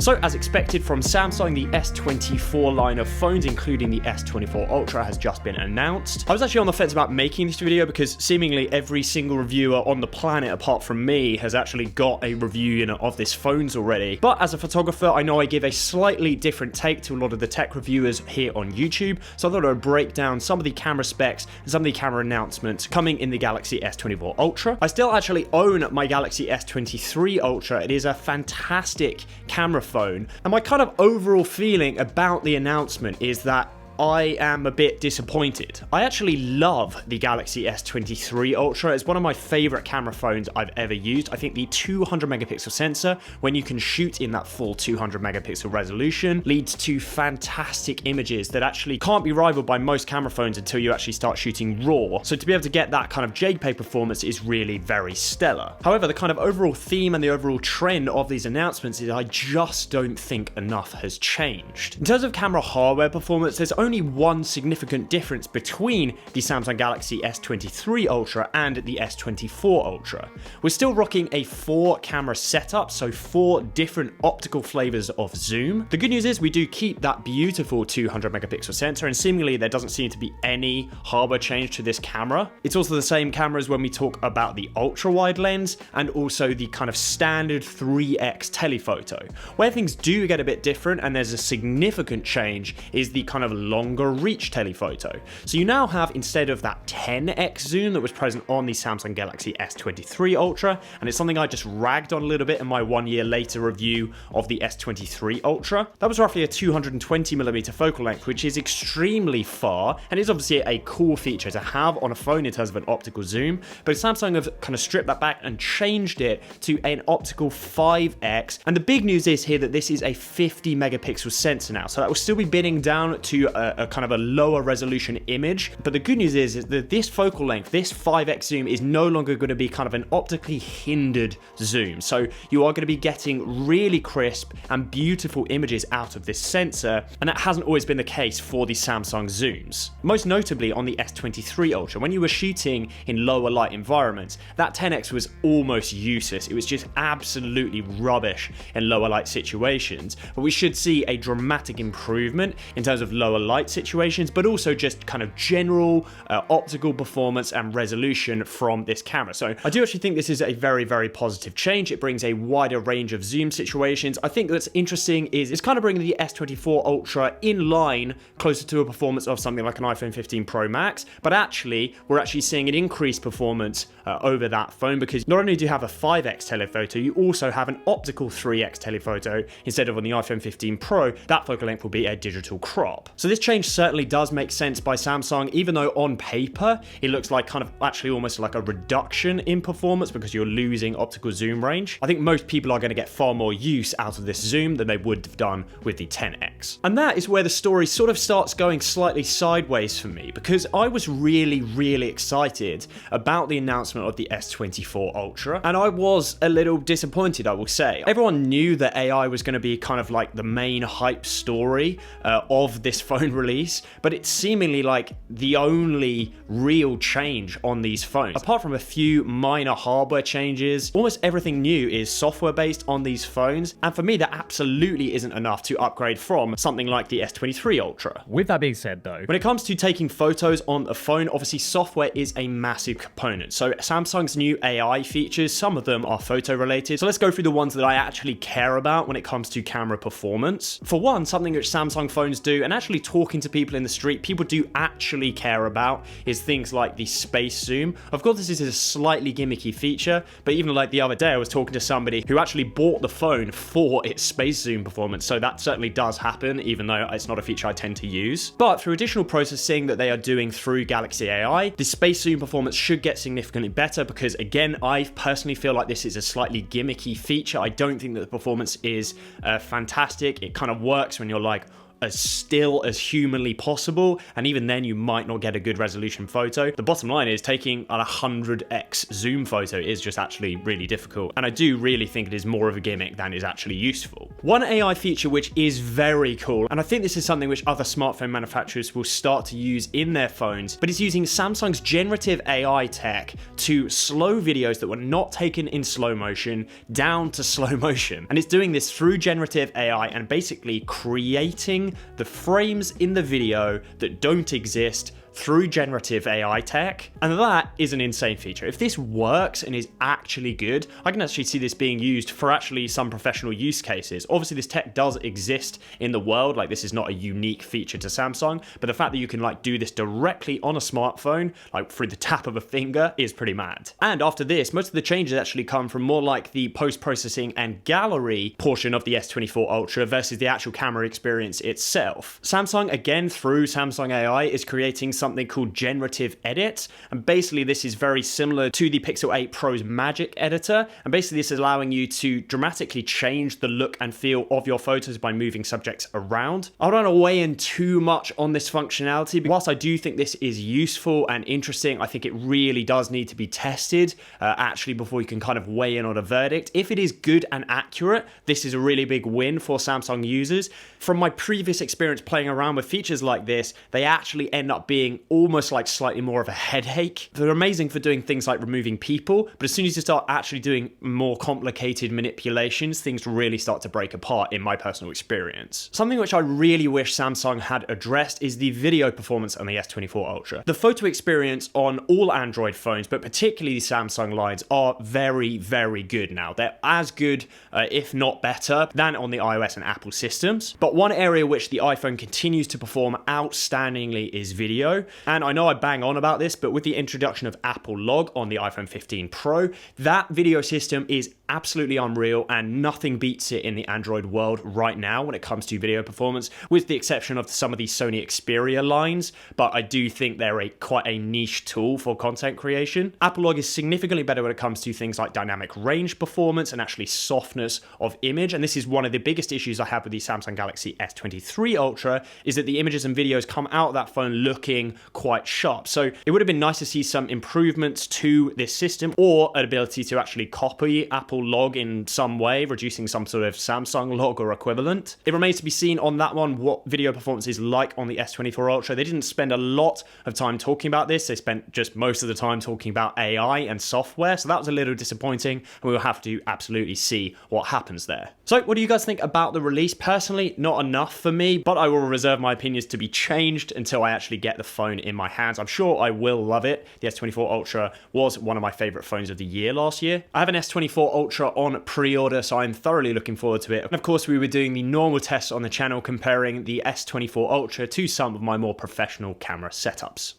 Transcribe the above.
So as expected from Samsung, the S24 line of phones, including the S24 Ultra, has just been announced. I was actually on the fence about making this video because seemingly every single reviewer on the planet apart from me has actually got a review of this phones already. But as a photographer, I know I give a slightly different take to a lot of the tech reviewers here on YouTube, so I thought I would break down some of the camera specs and some of the camera announcements coming in the Galaxy S24 Ultra. I still actually own my Galaxy S23 Ultra. It is a fantastic camera phone, and my kind of overall feeling about the announcement is that I am a bit disappointed. I actually love the Galaxy S23 Ultra. It's one of my favorite camera phones I've ever used. I think the 200 megapixel sensor, when you can shoot in that full 200 megapixel resolution, leads to fantastic images that actually can't be rivaled by most camera phones until you actually start shooting RAW. So to be able to get that kind of JPEG performance is really very stellar. However, the kind of overall theme and the overall trend of these announcements is I just don't think enough has changed. In terms of camera hardware performance, there's only one significant difference between the Samsung Galaxy S23 Ultra and the S24 Ultra. We're still rocking a 4-camera setup, so 4 different optical flavors of zoom. The good news is we do keep that beautiful 200 megapixel sensor, and seemingly there doesn't seem to be any hardware change to this camera. It's also the same camera as when we talk about the ultra wide lens and also the kind of standard 3x telephoto. Where things do get a bit different and there's a significant change is the kind of longer reach telephoto. So you now have, instead of that 10x zoom that was present on the Samsung Galaxy S23 Ultra, and it's something I just ragged on a little bit in my 1 year later review of the S23 Ultra, that was roughly a 220mm focal length, which is extremely far, and is obviously a cool feature to have on a phone in terms of an optical zoom, but Samsung have kind of stripped that back and changed it to an optical 5x, and the big news is here that this is a 50 megapixel sensor now, so that will still be binning down to a kind of a lower resolution image. But the good news is that this focal length, this 5x zoom, is no longer going to be kind of an optically hindered zoom. So you are going to be getting really crisp and beautiful images out of this sensor, and that hasn't always been the case for the Samsung zooms. Most notably on the S23 Ultra, when you were shooting in lower light environments, that 10x was almost useless. It was just absolutely rubbish in lower light situations. But we should see a dramatic improvement in terms of lower light situations, but also just kind of general optical performance and resolution from this camera. So I do actually think this is a very, very positive change. It brings a wider range of zoom situations. I think that's interesting is it's kind of bringing the S24 Ultra in line closer to a performance of something like an iPhone 15 Pro Max, but actually we're actually seeing an increased performance over that phone, because not only do you have a 5x telephoto, you also have an optical 3x telephoto instead of on the iPhone 15 Pro. That focal length will be a digital crop. So this change certainly does make sense by Samsung, even though on paper it looks like kind of actually almost like a reduction in performance because you're losing optical zoom range. I think most people are going to get far more use out of this zoom than they would have done with the 10x. And that is where the story sort of starts going slightly sideways for me, because I was really, really excited about the announcement of the S24 Ultra, and I was a little disappointed, I will say. Everyone knew that AI was going to be kind of like the main hype story of this phone release, but it's seemingly like the only real change on these phones. Apart from a few minor hardware changes, almost everything new is software based on these phones, and for me that absolutely isn't enough to upgrade from something like the S23 Ultra. With that being said though, when it comes to taking photos on a phone, obviously software is a massive component. So Samsung's new AI features, some of them are photo related. So let's go through the ones that I actually care about when it comes to camera performance. For one, something which Samsung phones do, and actually talking to people in the street, people do actually care about, is things like the space zoom. Of course, this is a slightly gimmicky feature, but even like the other day, I was talking to somebody who actually bought the phone for its space zoom performance. So that certainly does happen, even though it's not a feature I tend to use. But through additional processing that they are doing through Galaxy AI, the space zoom performance should get significantly better, because again, I personally feel like this is a slightly gimmicky feature. I don't think that the performance is fantastic. It kind of works when you're like as still as humanly possible, and even then you might not get a good resolution photo. The bottom line is taking a 100x zoom photo is just actually really difficult, and I do really think it is more of a gimmick than is actually useful. One AI feature which is very cool, and I think this is something which other smartphone manufacturers will start to use in their phones, but it's using Samsung's generative AI tech to slow videos that were not taken in slow motion down to slow motion. And it's doing this through generative AI and basically creating the frames in the video that don't exist through generative AI tech, and that is an insane feature. If this works and is actually good, I can actually see this being used for actually some professional use cases. Obviously this tech does exist in the world, like this is not a unique feature to Samsung, but the fact that you can like do this directly on a smartphone, like through the tap of a finger, is pretty mad. And after this, most of the changes actually come from more like the post-processing and gallery portion of the S24 Ultra versus the actual camera experience itself. Samsung, again through Samsung AI, is creating something called generative edit, and basically this is very similar to the Pixel 8 Pro's Magic Editor, and basically this is allowing you to dramatically change the look and feel of your photos by moving subjects around. I don't want to weigh in too much on this functionality, but whilst I do think this is useful and interesting, I think it really does need to be tested actually before you can kind of weigh in on a verdict. If it is good and accurate, this is a really big win for Samsung users. From my previous experience playing around with features like this, they actually end up being almost like slightly more of a headache. They're amazing for doing things like removing people, but as soon as you start actually doing more complicated manipulations, things really start to break apart in my personal experience. Something which I really wish Samsung had addressed is the video performance on the S24 Ultra. The photo experience on all Android phones, but particularly the Samsung lines, are very, very good now. They're as good, if not better, than on the iOS and Apple systems. But one area which the iPhone continues to perform outstandingly is video. And I know I bang on about this, but with the introduction of Apple Log on the iPhone 15 Pro, that video system is absolutely unreal, and nothing beats it in the Android world right now when it comes to video performance, with the exception of some of the Sony Xperia lines, but I do think they're quite a niche tool for content creation. Apple Log is significantly better when it comes to things like dynamic range performance and actually softness of image, and this is one of the biggest issues I have with the Samsung Galaxy S23 Ultra, is that the images and videos come out of that phone looking quite sharp. So it would have been nice to see some improvements to this system, or an ability to actually copy Apple Log in some way, reducing some sort of Samsung Log or equivalent. It remains to be seen on that one what video performance is like on the S24 Ultra. They didn't spend a lot of time talking about this. They spent just most of the time talking about AI and software, so that was a little disappointing, and we'll have to absolutely see what happens there. So what do you guys think about the release? Personally, not enough for me, but I will reserve my opinions to be changed until I actually get the phone in my hands. I'm sure I will love it. The S24 Ultra was one of my favorite phones of the year last year. I have an S24 Ultra on pre-order, so I'm thoroughly looking forward to it. And of course, we were doing the normal tests on the channel comparing the S24 Ultra to some of my more professional camera setups.